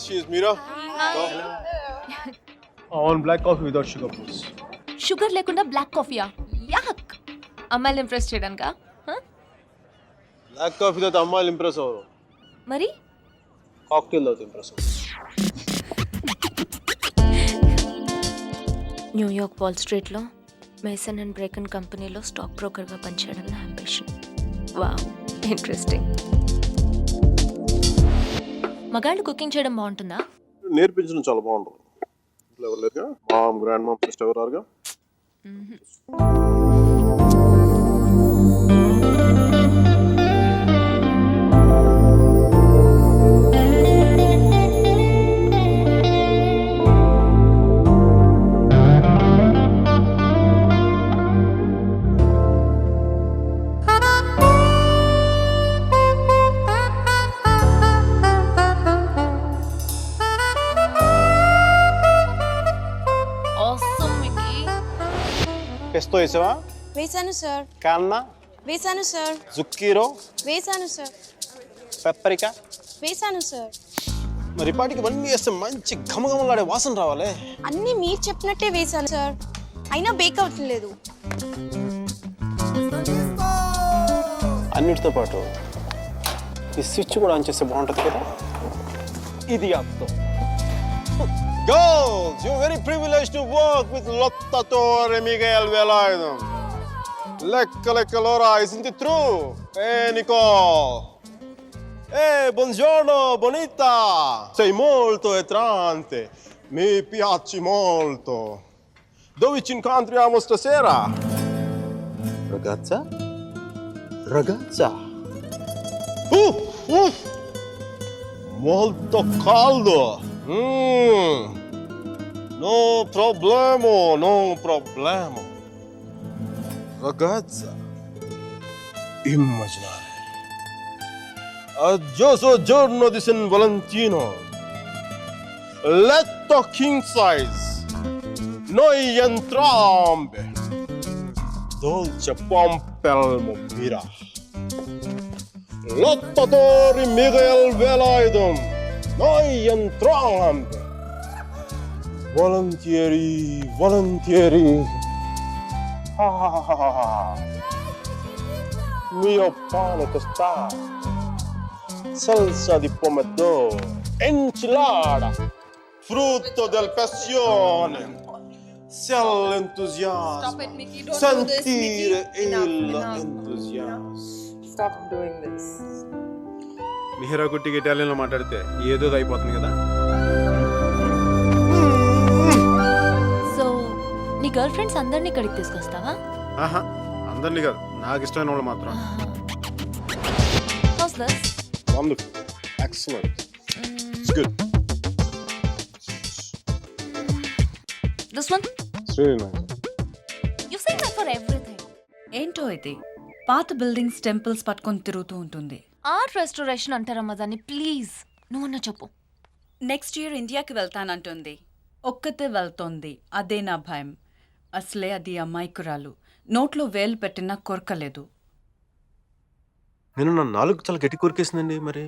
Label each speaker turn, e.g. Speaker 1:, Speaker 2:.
Speaker 1: she is Meera.
Speaker 2: I want black coffee without sugar, please.
Speaker 3: Sugar లేకుండా black కాఫీయా? యాక్. అమ్మాయిలు impress చేయడానికా?
Speaker 1: Black coffee తో అమ్మాయిలు impress అవ్వరు.
Speaker 3: మరి
Speaker 1: కాక్టైల్ తో ఇంప్రెస్ అవ్వరు.
Speaker 3: న్యూయార్క్ వాల్ స్ట్రీట్లో మేసన్ అండ్ బ్రేకన్ కంపెనీలో స్టాక్ బ్రోకర్గా పనిచేయడం నా అంబిషన్. Wow, interesting. మగాళ్ళు కుకింగ్ చేయడం బాగుంటుందా?
Speaker 1: నేర్పించడం చాలా బాగుంటుంది. ఇంట్లో ఎవరు లేరుగా? మామ్, గ్రాండ్ మామ్, సిస్టర్ ఎవరు రారుగా?
Speaker 4: Pesto వేసావా?
Speaker 5: వేసాను సార్.
Speaker 4: కాన్నా
Speaker 5: వేసాను సార్.
Speaker 4: జుక్కీరో
Speaker 5: వేసాను సార్.
Speaker 4: పెప్పరికా
Speaker 5: వేసాను సార్.
Speaker 4: మరి పాటికి ఇవన్నీ వేస్తే మంచి ఘమఘమలాడే వాసన రావాలి.
Speaker 5: అన్నీ మీరు చెప్పినట్టే వేసాను సార్, అయినా బేక్ అవ్వట్లేదు.
Speaker 4: అన్నిటితో పాటు ఈ స్విచ్ కూడా ఆన్ చేస్తే బాగుంటుంది కదా. ఇది అర్థం.
Speaker 1: Girls, you're very privileged to work with Lotta Torre Miguel Velarde. Lecca l'ora, isn't it true? Hey, Nicole. Hey, buongiorno, bonita. Sei molto attraente. Mi piaci molto. Dove ci incontriamo stasera?
Speaker 4: Ragazza? Ragazza?
Speaker 1: Molto caldo. No problema, no problema. Ragazza, immaginare. Aggioso giorno di San Valentino. Letto king size. Noi entrambe. Dolce pompelmo mira. Lottatori Miguel Velarde. Noi entrambe. Volentieri, volentieri. Mio pane tostato, salsa di pomodoro, enchilada, frutto del passione. Sia l'entusiasmo.
Speaker 6: Stop it, Mickey. Don't
Speaker 1: Sentire
Speaker 6: do this, Mickey.
Speaker 1: l'entusiasmo.
Speaker 6: Stop doing this.
Speaker 1: Mihira కుట్టికి ఇటాలియన్లో మాట్లాడితే ఏదో అయిపోతుంది కదా.
Speaker 3: So నీ girl friends అందరినీ ఇక్కడికి తీసుకొస్తావా?
Speaker 1: ఆహా, అందరినీ కాదు, నాకు ఇష్టమైన వాళ్ళు మాత్రం.
Speaker 3: House this?
Speaker 1: Wonderful, excellent, it's good.
Speaker 3: This one? You say that for everything.
Speaker 7: ఏంటో ఇది పాత బిల్డింగ్స్ టెంపుల్స్ పట్టుకొని తిరుగుతూ ఉంటుంది.
Speaker 3: ఆర్ట్ రెస్టోరేషన్ అంటారమ్మా దాన్ని. ప్లీజ్ నువ్వన్నా చెప్పు.
Speaker 7: నెక్స్ట్ ఇయర్ ఇండియాకి వెళ్తానంటుంది. ఒక్కతే వెళ్తోంది, అదే నా భయం. అసలే అది అమాయకురాలు, నోట్లో వేలు పెట్టినా కొరకలేదు.
Speaker 1: నేను నా నాలుగు చాలా గట్టి కొరికేసిందండి మరి.